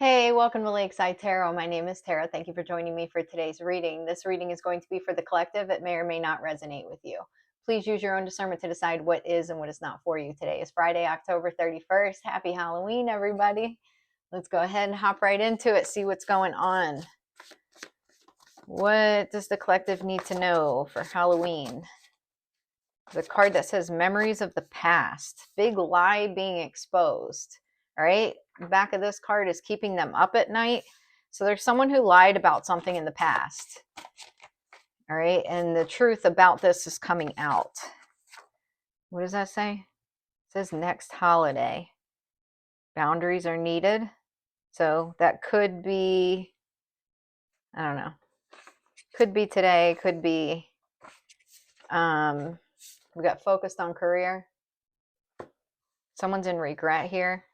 Hey, welcome to Lakeside Tarot. My name is Tara. Thank you for joining me for today's reading. This reading is going to be for the collective. It may or may not resonate with you. Please use your own discernment to decide what is and what is not for you. Today is Friday, October 31st. Happy Halloween, everybody. Let's go ahead and hop right into it, see what's going on. What does the collective need to know for Halloween? The card that says memories of the past. Big lie being exposed. All right. The back of this card is keeping them up at night. So there's someone who lied about something in the past. All right. And the truth about this is coming out. What does that say? It says next holiday. Boundaries are needed. So that could be, I don't know. Could be today. Could be, we got focused on career. Someone's in regret here.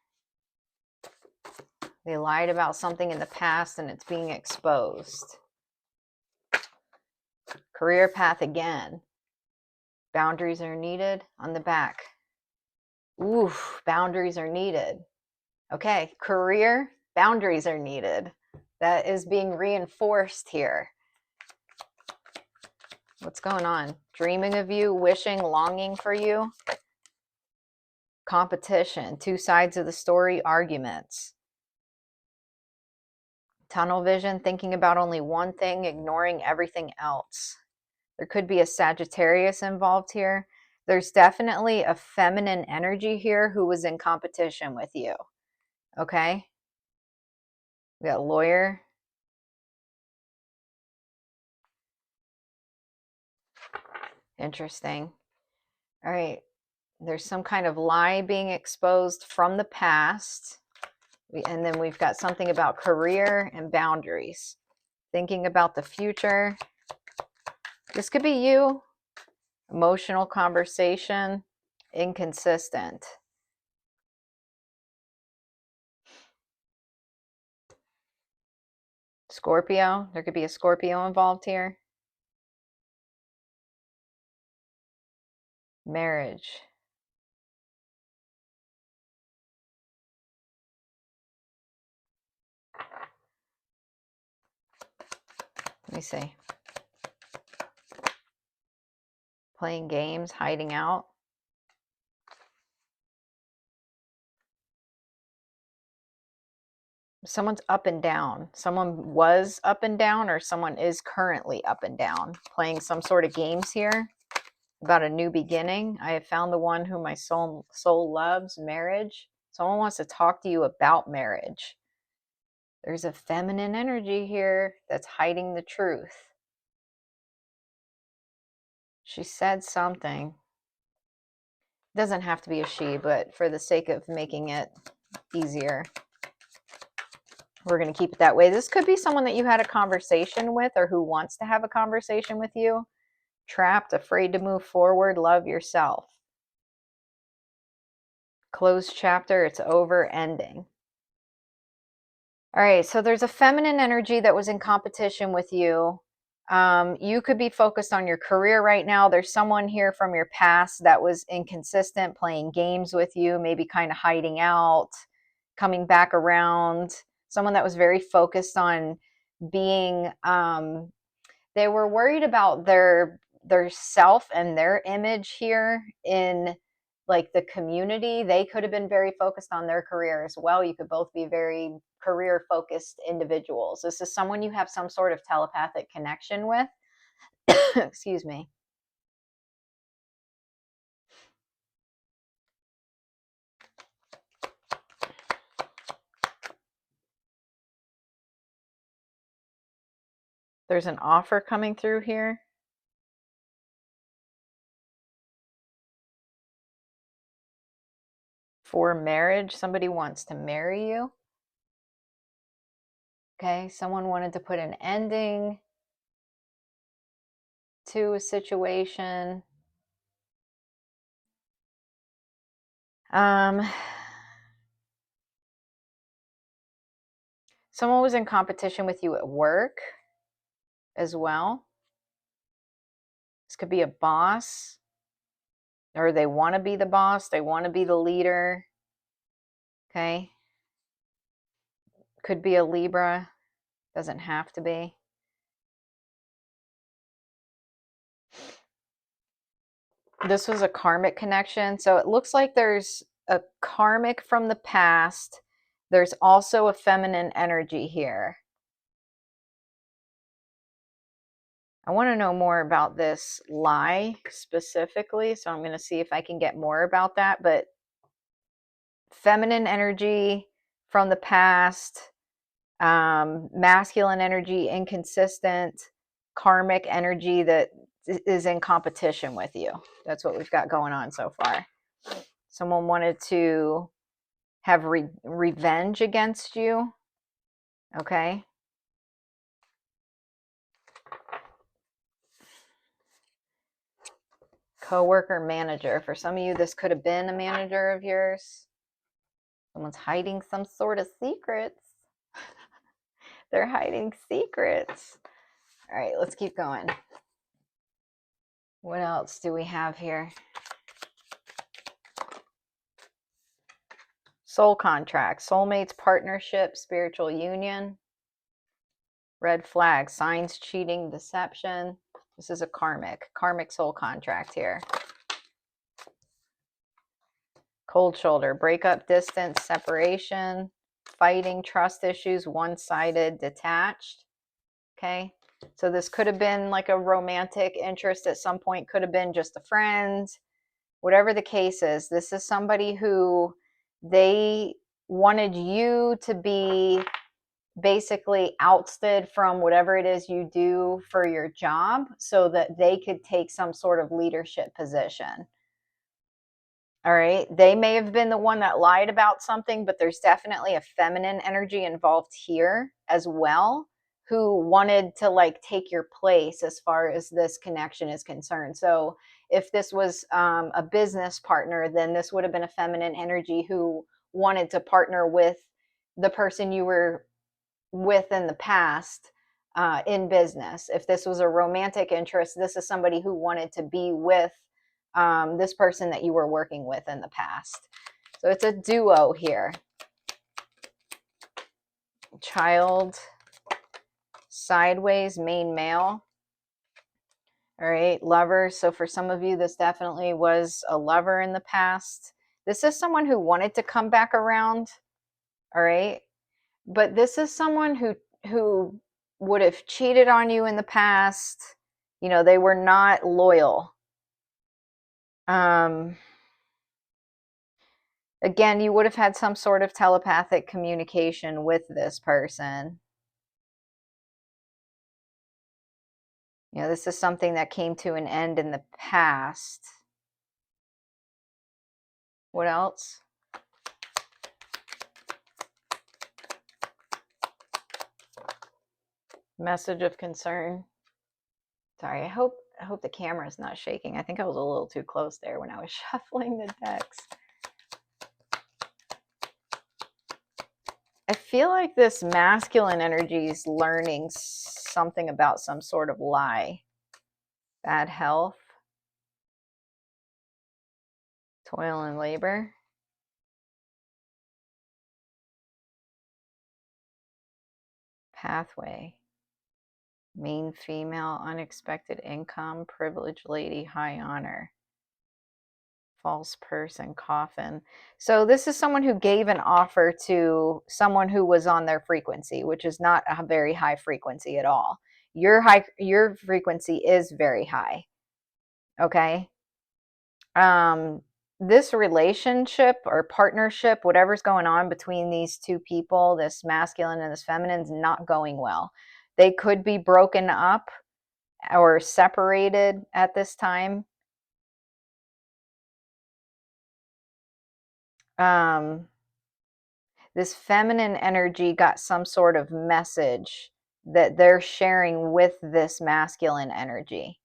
They lied about something in the past and it's being exposed. Career path again. Boundaries are needed on the back. Oof, boundaries are needed. Okay, career, boundaries are needed. That is being reinforced here. What's going on? Dreaming of you, wishing, longing for you. Competition, two sides of the story, arguments. Tunnel vision, thinking about only one thing, ignoring everything else. There could be a Sagittarius involved here. There's definitely a feminine energy here who was in competition with you. Okay? We got lawyer. Interesting. All right. There's some kind of lie being exposed from the past. And then we've got something about career and boundaries. Thinking about the future. This could be you. Emotional conversation. Inconsistent. Scorpio. There could be a Scorpio involved here. Marriage. Let me see. Playing games, hiding out. Someone's up and down. Someone was up and down, or someone is currently up and down, playing some sort of games here about a new beginning. I have found the one whom my soul loves. Marriage. Someone wants to talk to you about marriage. There's a feminine energy here that's hiding the truth. She said something. It doesn't have to be a she, but for the sake of making it easier, we're going to keep it that way. This could be someone that you had a conversation with or who wants to have a conversation with you. Trapped, afraid to move forward, love yourself. Closed chapter, it's over, ending. All right, so there's a feminine energy that was in competition with you. You could be focused on your career right now. There's someone here from your past that was inconsistent, playing games with you, maybe kind of hiding out, coming back around. Someone that was very focused on being, they were worried about their self and their image here in like the community. They could have been very focused on their career as well. You could both be very career focused individuals. This is someone you have some sort of telepathic connection with. Excuse me. There's an offer coming through here. For marriage, somebody wants to marry you. Okay, someone wanted to put an ending to a situation. Someone was in competition with you at work as well. This could be a boss, or they want to be the boss. They want to be the leader. Okay. Could be a Libra. Doesn't have to be. This was a karmic connection. So it looks like there's a karmic from the past. There's also a feminine energy here. I want to know more about this lie specifically. So I'm going to see if I can get more about that. But feminine energy from the past, masculine energy, inconsistent, karmic energy that is in competition with you. That's what we've got going on so far. Someone wanted to have revenge against you. Okay. Coworker, manager. For some of you, this could have been a manager of yours. Someone's hiding some sort of secrets. They're hiding secrets. All right, let's keep going. What else do we have here? Soul contract, soulmates, partnership, spiritual union. Red flag, signs, cheating, deception. This is a karmic soul contract here. Cold shoulder, breakup, distance, separation, fighting, trust issues, one-sided, detached. Okay, so this could have been like a romantic interest at some point, could have been just a friend. Whatever the case is, this is somebody who they wanted you to be basically ousted from whatever it is you do for your job so that they could take some sort of leadership position. All right. They may have been the one that lied about something, but there's definitely a feminine energy involved here as well, who wanted to like take your place as far as this connection is concerned. So if this was a business partner, then this would have been a feminine energy who wanted to partner with the person you were with in the past in business. If this was a romantic interest, this is somebody who wanted to be with this person that you were working with in the past. So it's a duo here. Child, sideways, main male. All right, lover. So for some of you, this definitely was a lover in the past. This is someone who wanted to come back around. All right. But this is someone who would have cheated on you in the past. You know, they were not loyal. Again, you would have had some sort of telepathic communication with this person. You know, this is something that came to an end in the past. What else? Message of concern. Sorry, I hope the camera is not shaking. I think I was a little too close there when I was shuffling the decks. I feel like this masculine energy is learning something about some sort of lie. Bad health. Toil and labor. Pathway. Mean female, unexpected income, privileged lady, high honor. False person, coffin. So this is someone who gave an offer to someone who was on their frequency, which is not a very high frequency at all. Your frequency is very high. Okay. This relationship or partnership, whatever's going on between these two people, this masculine and this feminine, is not going well. They could be broken up or separated at this time. This feminine energy got some sort of message that they're sharing with this masculine energy.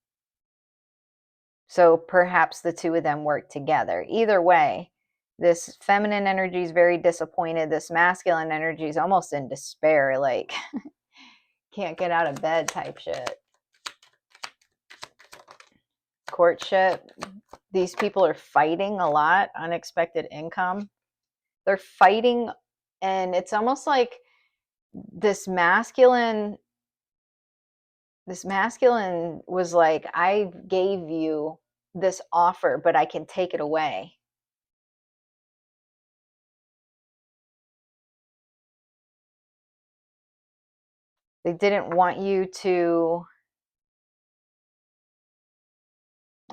So perhaps the two of them work together. Either way, this feminine energy is very disappointed. This masculine energy is almost in despair, like can't get out of bed type shit. Courtship. These people are fighting a lot. Unexpected income. They're fighting, and it's almost like this masculine was like, I gave you this offer, but I can take it away. They didn't want you to.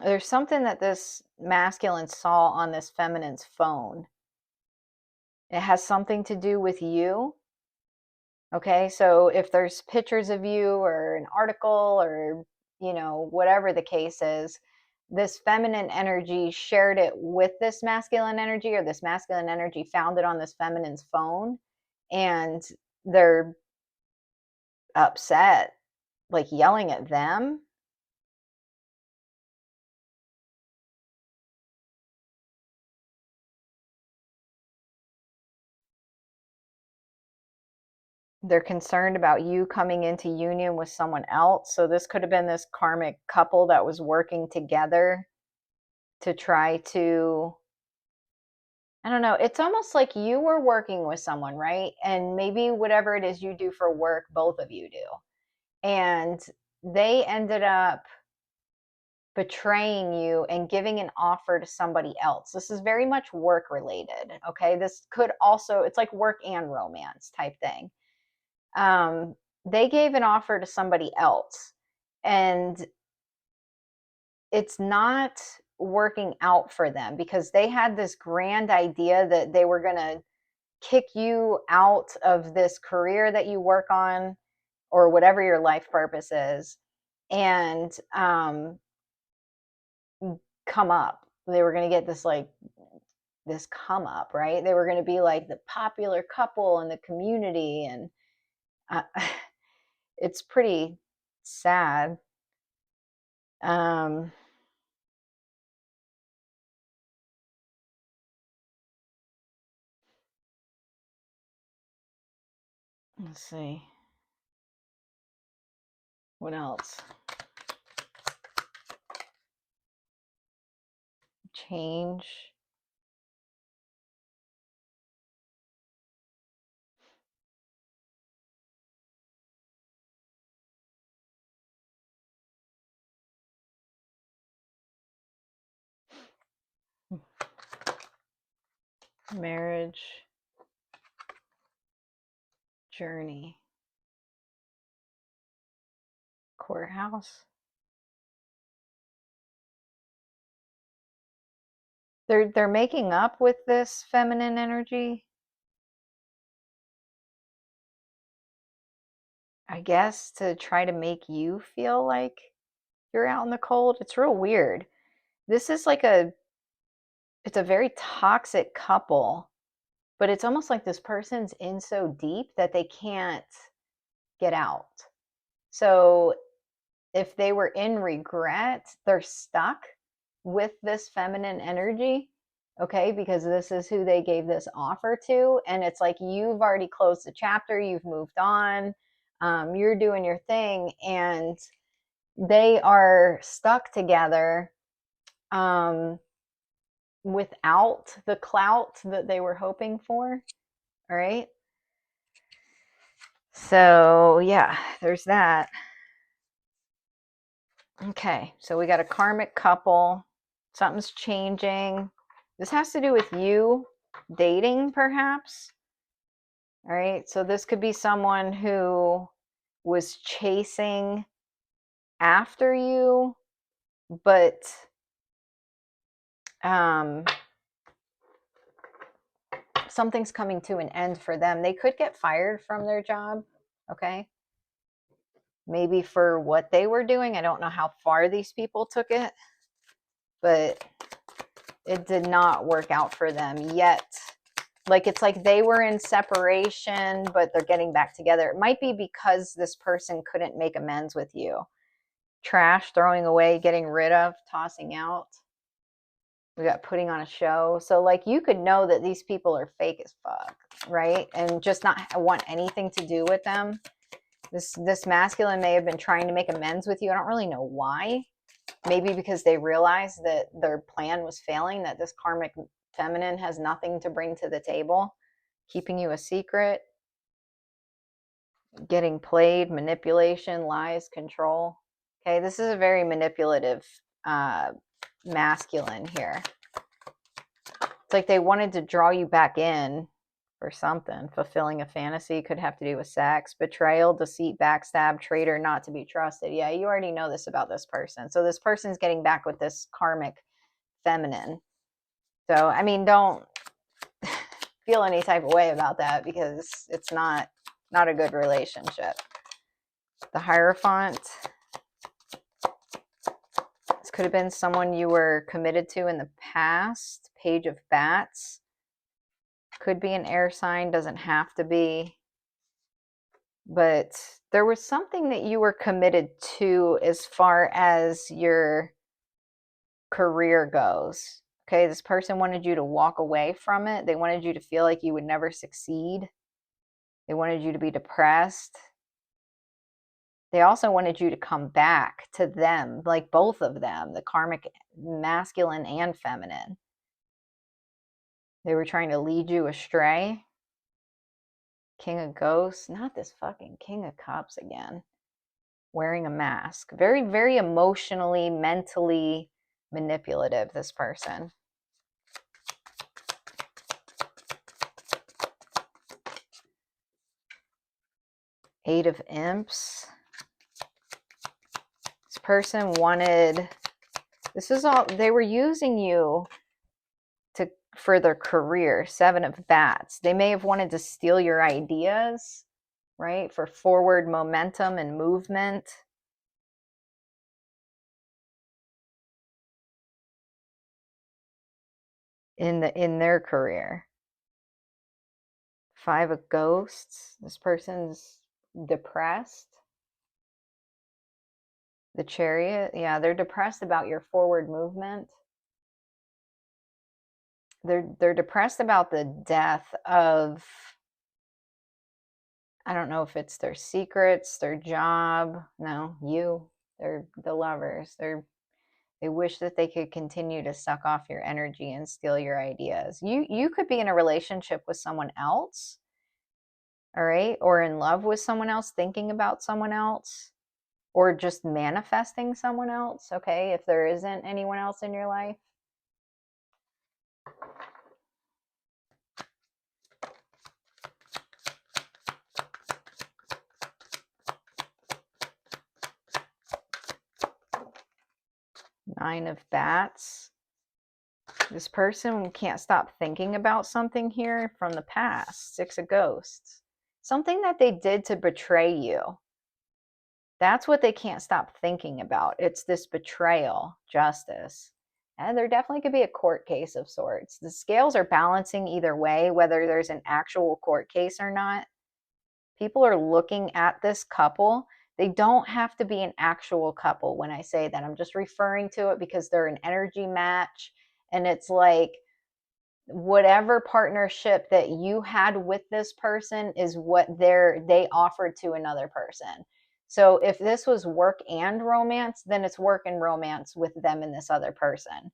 There's something that this masculine saw on this feminine's phone. It has something to do with you. Okay, so if there's pictures of you or an article or, whatever the case is, this feminine energy shared it with this masculine energy, or this masculine energy found it on this feminine's phone, and they're upset, like yelling at them. They're concerned about you coming into union with someone else. So this could have been this karmic couple that was working together to try to, I don't know, it's almost like you were working with someone, right? And maybe whatever it is you do for work, both of you do. And they ended up betraying you and giving an offer to somebody else. This is very much work related. Okay. This could also, it's like work and romance type thing. They gave an offer to somebody else, and it's not working out for them because they had this grand idea that they were going to kick you out of this career that you work on, or whatever your life purpose is, and come up. They were going to get this, like, this come up, right? They were going to be like the popular couple in the community, and uh, it's pretty sad. Um, let's see. What else? Change. Marriage. Journey. Courthouse. They're making up with this feminine energy, I guess, to try to make you feel like you're out in the cold. It's real weird. This is like it's a very toxic couple, but it's almost like this person's in so deep that they can't get out. So if they were in regret, they're stuck with this feminine energy, okay, because this is who they gave this offer to. And it's like, you've already closed the chapter, you've moved on, you're doing your thing, and they are stuck together, without the clout that they were hoping for. All right. So, yeah, there's that. Okay, so we got a karmic couple. Something's changing. This has to do with you dating, perhaps. All right, so this could be someone who was chasing after you, but something's coming to an end for them. They could get fired from their job, okay? Maybe for what they were doing. I don't know how far these people took it, but it did not work out for them yet. Like, it's like they were in separation, but they're getting back together. It might be because this person couldn't make amends with you. Trash, throwing away, getting rid of, tossing out. We got putting on a show. So, like, you could know that these people are fake as fuck, right? And just not want anything to do with them. This masculine may have been trying to make amends with you. I don't really know why. Maybe because they realized that their plan was failing, that this karmic feminine has nothing to bring to the table, keeping you a secret. Getting played, manipulation, lies, control. Okay, this is a very manipulative masculine here. It's like they wanted to draw you back in for something. Fulfilling a fantasy could have to do with sex, betrayal, deceit, backstab, traitor, not to be trusted. Yeah, you already know this about this person. So this person's getting back with this karmic feminine. So, I mean, don't feel any type of way about that because it's not a good relationship. The Hierophant. This could have been someone you were committed to in the past. Page of Bats. Could be an air sign, doesn't have to be. But there was something that you were committed to as far as your career goes. Okay, this person wanted you to walk away from it. They wanted you to feel like you would never succeed. They wanted you to be depressed. They also wanted you to come back to them, like both of them, the karmic masculine and feminine. They were trying to lead you astray. King of Ghosts, not this fucking King of Cups again. Wearing a mask. Very, very emotionally, mentally manipulative, this person. Eight of Imps. This person wanted, this is all, they were using you for their career. Seven of Bats. They may have wanted to steal your ideas, right? For forward momentum and movement. In their career. Five of Ghosts. This person's depressed. The Chariot. Yeah, they're depressed about your forward movement. They're depressed about the death of, I don't know if it's their secrets, their job. No, you. They're the lovers. They wish that they could continue to suck off your energy and steal your ideas. You could be in a relationship with someone else, all right? Or in love with someone else, thinking about someone else, or just manifesting someone else, okay? If there isn't anyone else in your life. Nine of Bats. This person can't stop thinking about something here from the past. Six of Ghosts. Something that they did to betray you. That's what they can't stop thinking about. It's this betrayal, justice. And there definitely could be a court case of sorts. The scales are balancing either way, whether there's an actual court case or not. People are looking at this couple. They don't have to be an actual couple when I say that. I'm just referring to it because they're an energy match. And it's like whatever partnership that you had with this person is what they offered to another person. So if this was work and romance, then it's work and romance with them and this other person.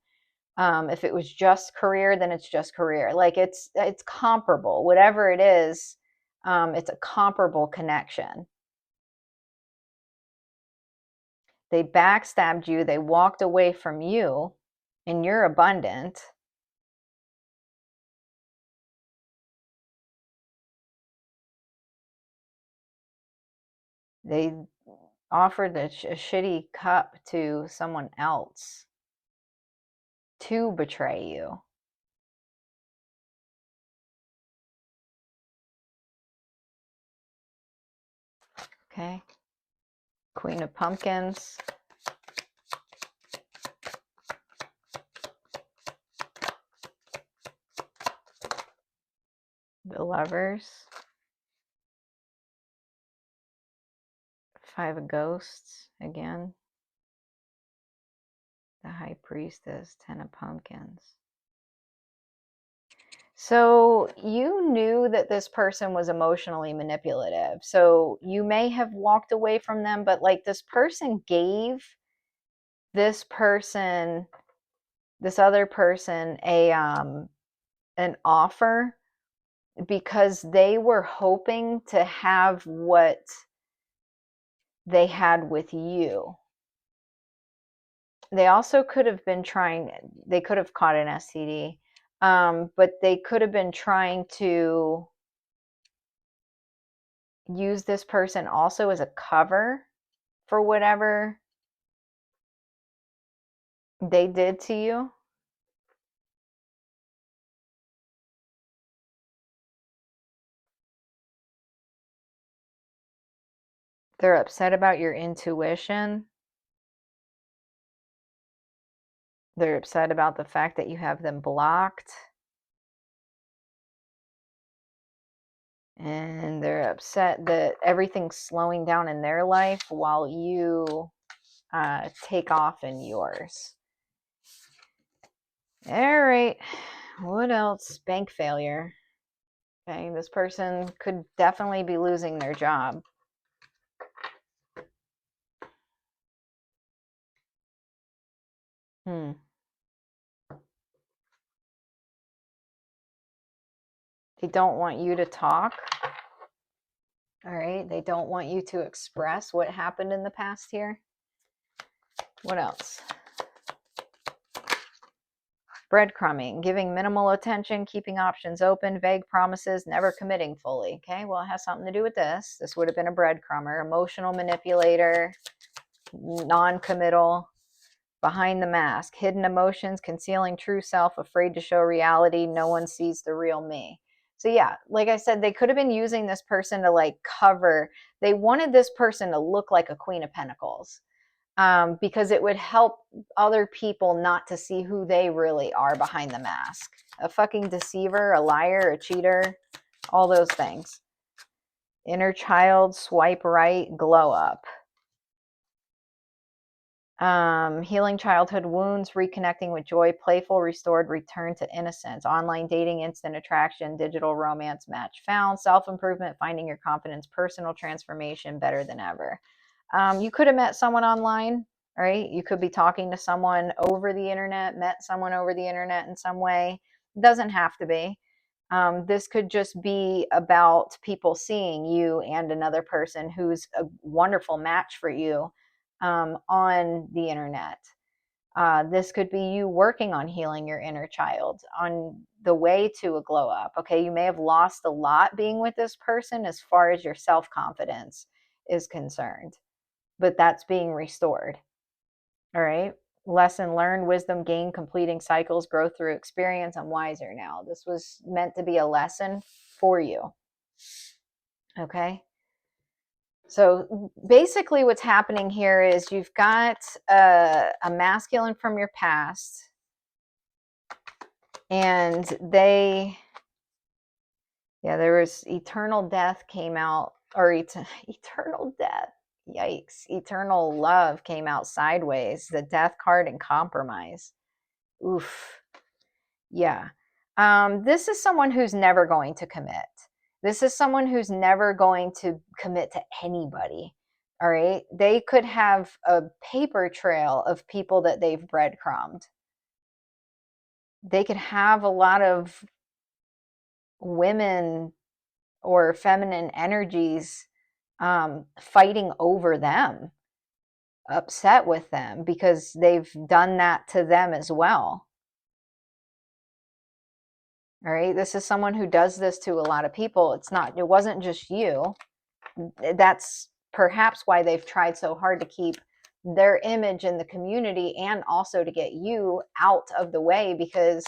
If it was just career, then it's just career. Like it's comparable. Whatever it is, it's a comparable connection. They backstabbed you. They walked away from you, and you're abundant. They offered a shitty cup to someone else to betray you. Okay. Queen of Pumpkins. The Lovers. Five of Ghosts again. The High Priestess. Ten of Pumpkins. So you knew that this person was emotionally manipulative. So you may have walked away from them, but like this person gave this other person an offer because they were hoping to have what they had with you. They also could have been trying, they could have caught an STD, but they could have been trying to use this person also as a cover for whatever they did to you. They're upset about your intuition. They're upset about the fact that you have them blocked. And they're upset that everything's slowing down in their life while you take off in yours. All right. What else? Bank failure. Okay, this person could definitely be losing their job. They don't want you to talk. All right. They don't want you to express what happened in the past here. What else? Breadcrumbing, giving minimal attention, keeping options open, vague promises, never committing fully. Okay, well, it has something to do with this. This would have been a breadcrumber, emotional manipulator, non-committal, behind the mask, hidden emotions, concealing true self, afraid to show reality, no one sees the real me. So yeah, like I said, they could have been using this person to like cover. They wanted this person to look like a Queen of Pentacles. Because it would help other people not to see who they really are behind the mask. A fucking deceiver, a liar, a cheater, all those things. Inner child, swipe right, glow up. Healing childhood wounds, reconnecting with joy, playful, restored, return to innocence. Online dating, instant attraction, digital romance, match found, self-improvement, finding your confidence, personal transformation, better than ever. You could have met someone online, right? You could be talking to someone over the internet, met someone over the internet in some way. It doesn't have to be. This could just be about people seeing you and another person who's a wonderful match for you on the internet. This could be you working on healing your inner child on the way to a glow up. Okay, you may have lost a lot being with this person as far as your self-confidence is concerned, but that's being restored. All right. Lesson learned, wisdom gained, completing cycles, growth through experience. I'm wiser now. This was meant to be a lesson for you. Okay. So basically what's happening here is you've got a masculine from your past, and there was eternal death came out, or eternal death. Yikes. Eternal love came out sideways. The death card and compromise. Oof. Yeah. This is someone who's never going to commit. This is someone who's never going to commit to anybody. All right. They could have a paper trail of people that they've breadcrumbed. They could have a lot of women or feminine energies fighting over them, upset with them because they've done that to them as well. All right. This is someone who does this to a lot of people. It wasn't just you. That's perhaps why they've tried so hard to keep their image in the community and also to get you out of the way, because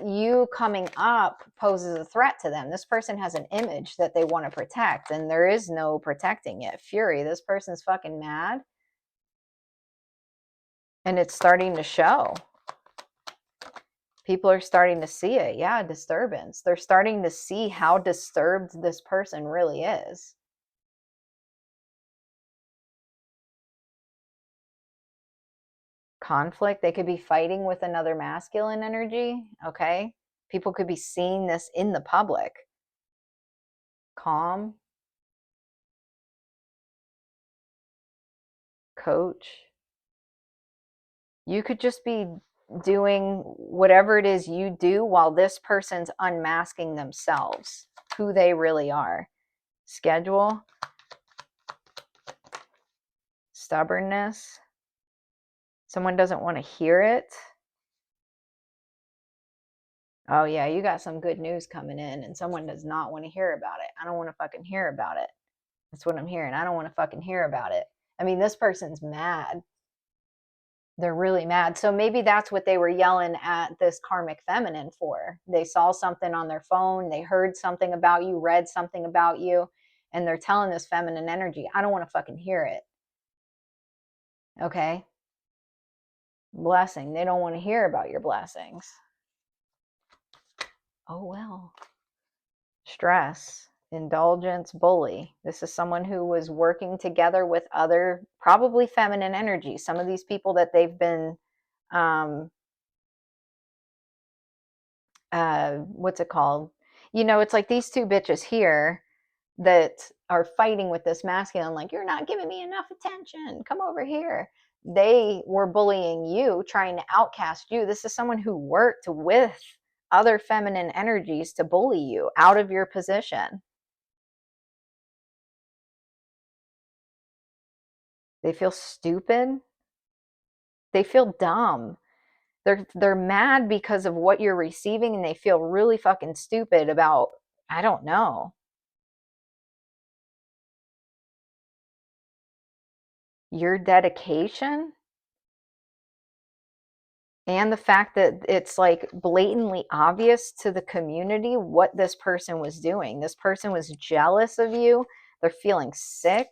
you coming up poses a threat to them. This person has an image that they want to protect, and there is no protecting it. Fury, this person's fucking mad, and it's starting to show. People are starting to see it. Yeah, disturbance. They're starting to see how disturbed this person really is. Conflict. They could be fighting with another masculine energy. Okay. People could be seeing this in the public. Calm. Coach. You could just be doing whatever it is you do while this person's unmasking themselves, who they really are. Schedule, stubbornness. Someone doesn't want to hear it. Oh yeah, you got some good news coming in and someone does not want to hear about it. I don't want to fucking hear about it. That's what I'm hearing. I don't want to fucking hear about it. I mean, this person's mad. They're really mad. So maybe that's what they were yelling at this karmic feminine for. They saw something on their phone, they heard something about you, read something about you, and they're telling this feminine energy, I don't want to fucking hear it. Okay? Blessing. They don't want to hear about your blessings. Oh well. Stress, indulgence, bully. This is someone who was working together with other, probably feminine energy. Some of these people that they've been what's it called? You know, it's like these two bitches here that are fighting with this masculine, like, you're not giving me enough attention. Come over here. They were bullying you, trying to outcast you. This is someone who worked with other feminine energies to bully you out of your position. They feel stupid. They feel dumb. They're mad because of what you're receiving, and they feel really fucking stupid about, I don't know, your dedication and the fact that it's like blatantly obvious to the community what this person was doing. This person was jealous of you. They're feeling sick.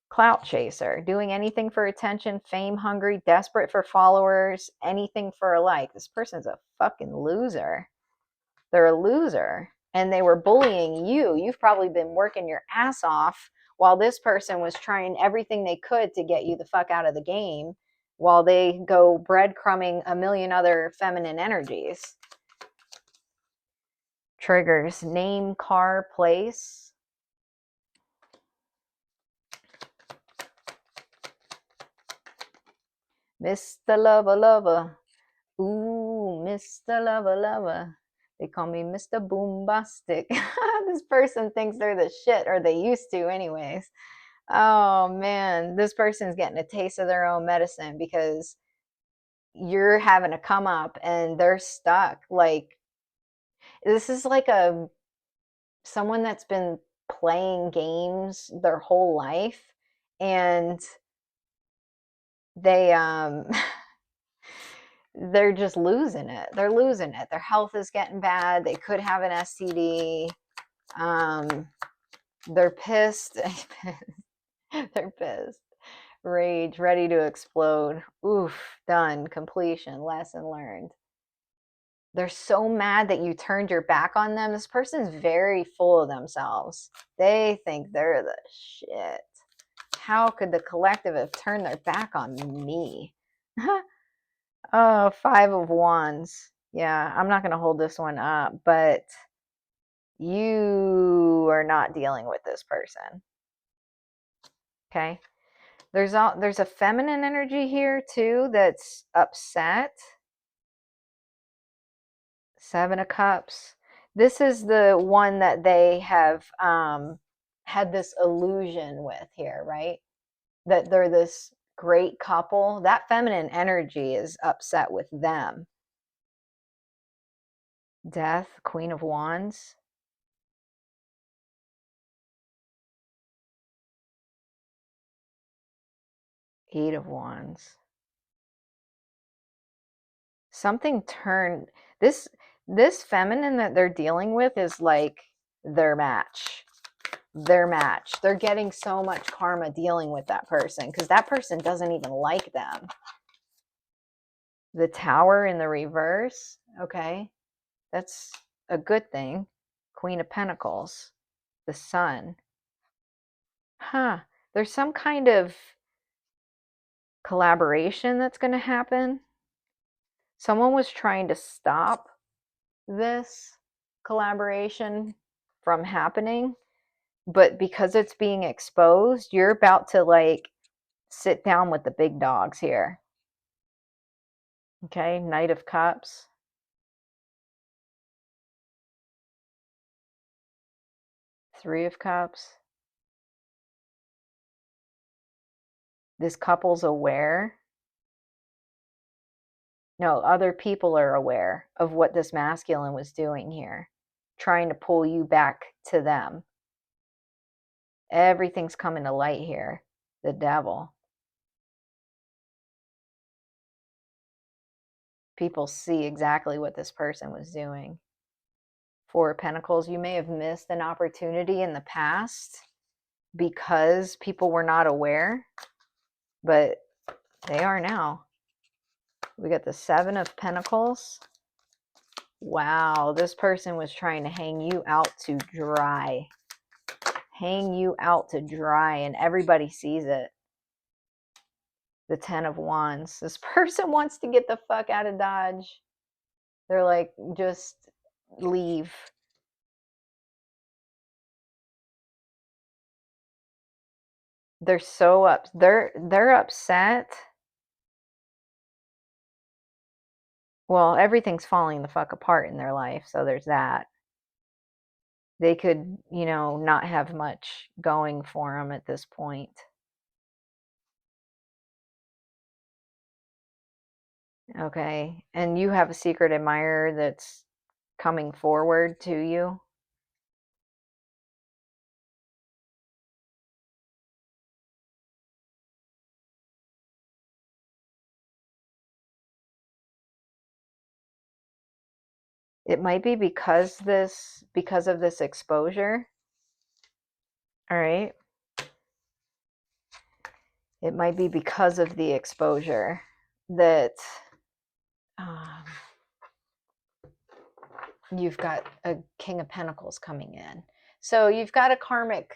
Clout chaser, doing anything for attention, fame hungry, desperate for followers, anything for a like. This person's a fucking loser. They're a loser. And they were bullying you. You've probably been working your ass off while this person was trying everything they could to get you the fuck out of the game, while they go breadcrumbing a million other feminine energies. Triggers, name, car, place. Mr. Lover, lover. Ooh, Mr. Lover, lover. They call me Mr. Boombastic. This person thinks they're the shit, or they used to anyways. Oh man, this person's getting a taste of their own medicine because you're having to come up and they're stuck. Like, this is like a someone that's been playing games their whole life, and they they're just losing it. They're losing it. Their health is getting bad. They could have an STD. They're pissed. They're pissed. Rage, ready to explode. Oof, done. Completion. Lesson learned. They're so mad that you turned your back on them. This person's very full of themselves. They think they're the shit. How could the collective have turned their back on me? Oh, 5 of Wands. Yeah, I'm not going to hold this one up, but you are not dealing with this person. Okay? There's a feminine energy here too that's upset. 7 of Cups. This is the one that they have had this illusion with here, right? That they're this great couple. That feminine energy is upset with them. Death, Queen of Wands. Eight of Wands. Something turned this feminine that they're dealing with is like their match. Their match. They're getting so much karma dealing with that person because that person doesn't even like them. The Tower in the reverse. Okay. That's a good thing. Queen of Pentacles. The Sun. Huh. There's some kind of collaboration that's going to happen. Someone was trying to stop this collaboration from happening, but because it's being exposed, you're about to like sit down with the big dogs here. Okay, Knight of Cups. Three of Cups. This couple's aware. No, other people are aware of what this masculine was doing here, trying to pull you back to them. Everything's coming to light here. The Devil. People see exactly what this person was doing. Four of Pentacles. You may have missed an opportunity in the past because people were not aware, but they are now. We got the Seven of Pentacles. Wow, this person was trying to hang you out to dry. Hang you out to dry, and everybody sees it. The Ten of Wands. This person wants to get the fuck out of Dodge. They're like, just leave. They're so they're upset. Well, everything's falling the fuck apart in their life, so there's that. They could, not have much going for them at this point. Okay, and you have a secret admirer that's coming forward to you. It might be because of this exposure. All right. It might be because of the exposure that you've got a King of Pentacles coming in. So you've got a karmic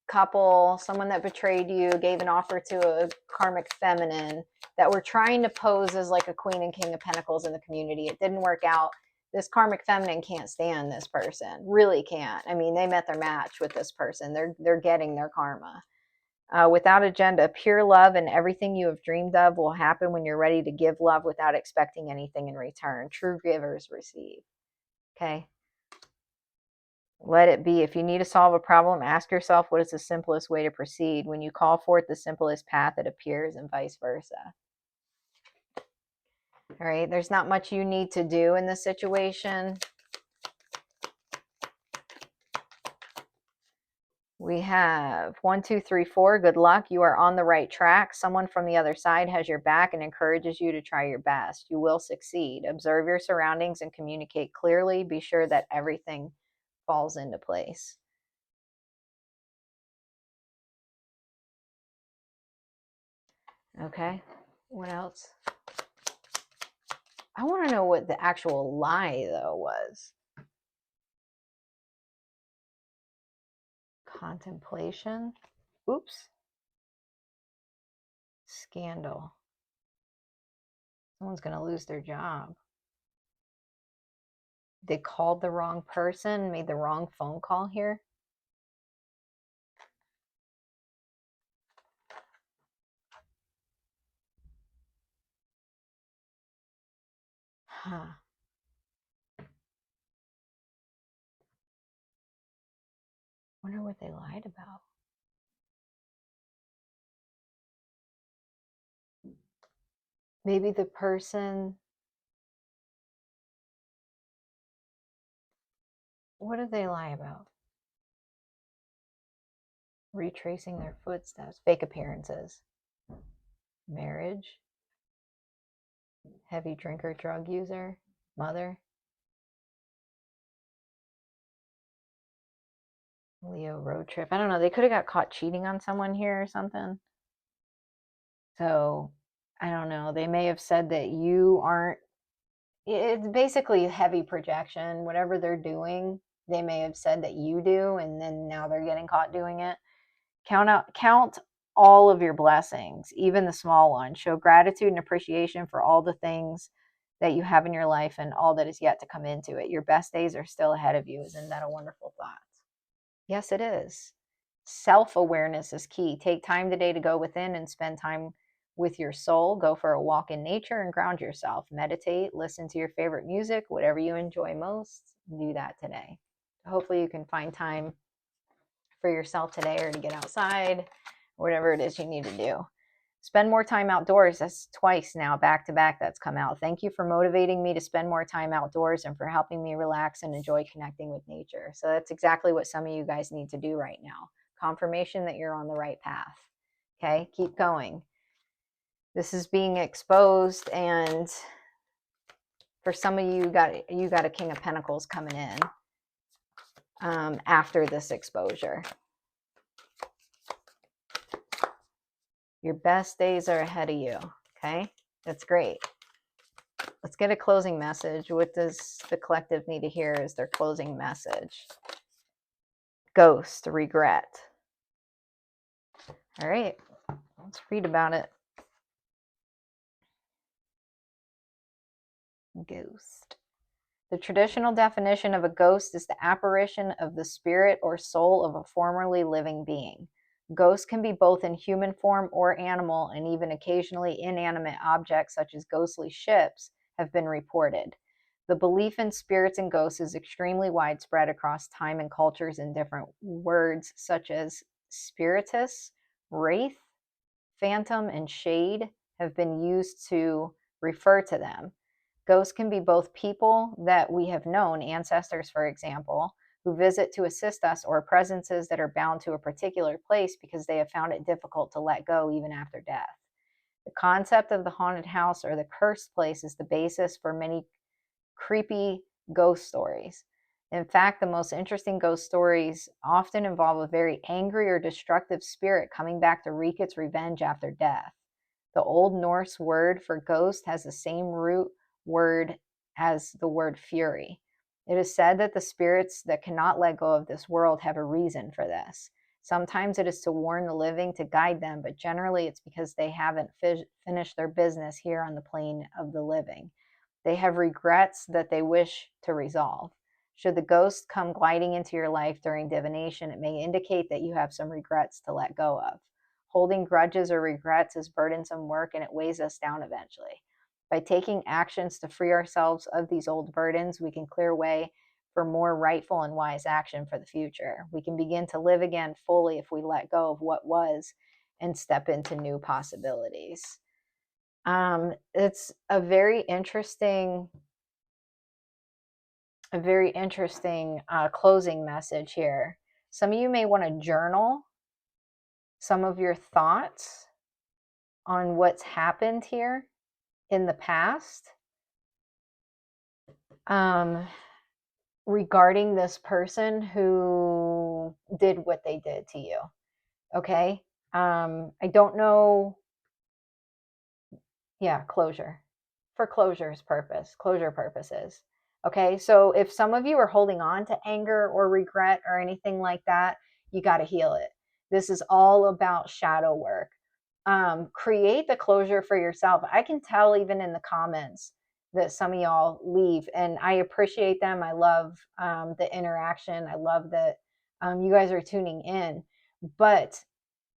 couple, someone that betrayed you, gave an offer to a karmic feminine that were trying to pose as like a Queen and King of Pentacles in the community. It didn't work out. This karmic feminine can't stand this person, really can't. I mean, they met their match with this person. They're getting their karma. Without agenda, pure love and everything you have dreamed of will happen when you're ready to give love without expecting anything in return. True givers receive. Okay. Let it be. If you need to solve a problem, ask yourself what is the simplest way to proceed. When you call forth the simplest path, it appears, and vice versa. All right. There's not much you need to do in this situation. We have 1, 2, 3, 4. Good luck. You are on the right track. Someone from the other side has your back and encourages you to try your best. You will succeed. Observe your surroundings and communicate clearly. Be sure that everything falls into place. Okay. What else? I want to know what the actual lie, though, was. Contemplation. Oops. Scandal. Someone's going to lose their job. They called the wrong person, made the wrong phone call here. Huh. Wonder what they lied about. Maybe the person. What did they lie about? Retracing their footsteps. Fake appearances. Marriage. Heavy drinker, drug user. Mother. Leo road trip. I don't know. They could have got caught cheating on someone here or something. So, I don't know. They may have said that you aren't. It's basically heavy projection. Whatever they're doing, they may have said that you do, and then now they're getting caught doing it. Count all of your blessings, even the small ones. Show gratitude and appreciation for all the things that you have in your life and all that is yet to come into it. Your best days are still ahead of you. Isn't that a wonderful thought? Yes, it is. Self-awareness is key. Take time today to go within and spend time with your soul, go for a walk in nature and ground yourself. Meditate, listen to your favorite music, whatever you enjoy most, do that today. Hopefully you can find time for yourself today, or to get outside, whatever it is you need to do. Spend more time outdoors. That's twice now, back to back, that's come out. Thank you for motivating me to spend more time outdoors and for helping me relax and enjoy connecting with nature. So that's exactly what some of you guys need to do right now. Confirmation that you're on the right path. Okay, keep going. This is being exposed, and for some of you, you got a King of Pentacles coming in after this exposure. Your best days are ahead of you. Okay, that's great. Let's get a closing message. What does the collective need to hear as their closing message? Ghost, regret. All right, let's read about it. Ghost. The traditional definition of a ghost is the apparition of the spirit or soul of a formerly living being. Ghosts can be both in human form or animal, and even occasionally inanimate objects such as ghostly ships have been reported. The belief in spirits and ghosts is extremely widespread across time and cultures, and different words such as spiritus, wraith, phantom, and shade have been used to refer to them. Ghosts can be both people that we have known, ancestors, for example, who visit to assist us, or presences that are bound to a particular place because they have found it difficult to let go even after death. The concept of the haunted house or the cursed place is the basis for many creepy ghost stories. In fact, the most interesting ghost stories often involve a very angry or destructive spirit coming back to wreak its revenge after death. The Old Norse word for ghost has the same root word as the word fury. It is said that the spirits that cannot let go of this world have a reason for this. Sometimes it is to warn the living, to guide them, but generally it's because they haven't finished their business here on the plane of the living. They have regrets that they wish to resolve. Should the ghost come gliding into your life during divination, it may indicate that you have some regrets to let go of. Holding grudges or regrets is burdensome work, and it weighs us down eventually. By taking actions to free ourselves of these old burdens, we can clear way for more rightful and wise action for the future. We can begin to live again fully if we let go of what was and step into new possibilities. It's a very interesting closing message here. Some of you may want to journal some of your thoughts on what's happened here in the past regarding this person who did what they did to you. Okay. I don't know. Yeah, closure. For closure purposes. Okay, so if some of you are holding on to anger or regret or anything like that, you got to heal it. This is all about shadow work. Create the closure for yourself. I can tell even in the comments that some of y'all leave, and I appreciate them. I love the interaction. I love that you guys are tuning in, but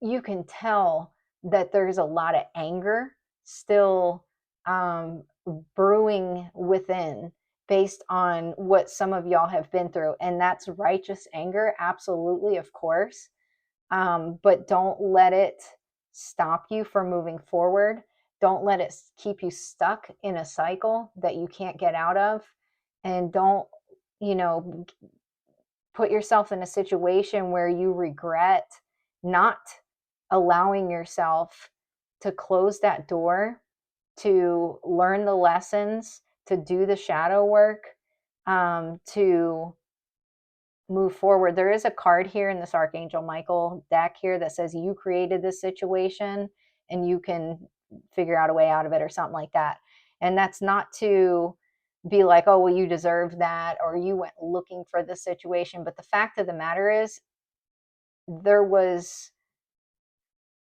you can tell that there's a lot of anger still brewing within, based on what some of y'all have been through. And that's righteous anger, absolutely, of course. But don't let it stop you from moving forward. Don't let it keep you stuck in a cycle that you can't get out of. And don't, put yourself in a situation where you regret not allowing yourself to close that door, to learn the lessons, to do the shadow work, to move forward. There is a card here in this Archangel Michael deck here that says you created this situation and you can figure out a way out of it, or something like that. And that's not to be like, oh, well, you deserve that, or you went looking for this situation. But the fact of the matter is, there was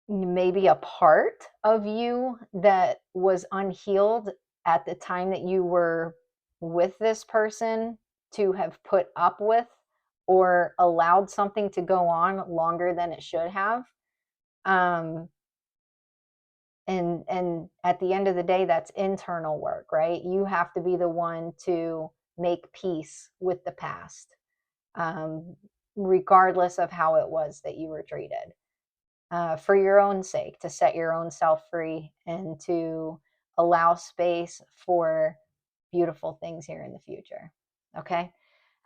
maybe a part of you that was unhealed at the time that you were with this person to have put up with, or allowed something to go on longer than it should have. And at the end of the day, that's internal work, right? You have to be the one to make peace with the past, um, regardless of how it was that you were treated, for your own sake, to set your own self free and to allow space for beautiful things here in the future. Okay.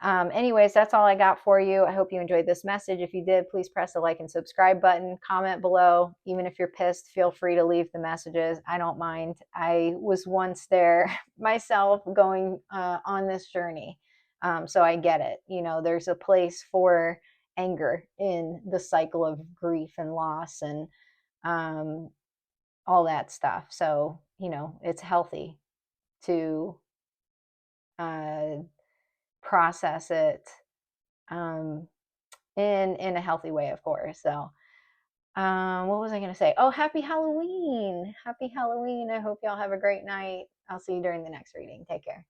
Anyways, that's all I got for you. I hope you enjoyed this message. If you did, please press the like and subscribe button, comment below. Even if you're pissed, feel free to leave the messages. I don't mind. I was once there myself going on this journey. So I get it. You know, there's a place for anger in the cycle of grief and loss and um, all that stuff. So, you know, it's healthy to uh, process it um, in a healthy way, of course. So, what was I going to say? Oh, happy Halloween! Happy Halloween! I hope y'all have a great night. I'll see you during the next reading. Take care.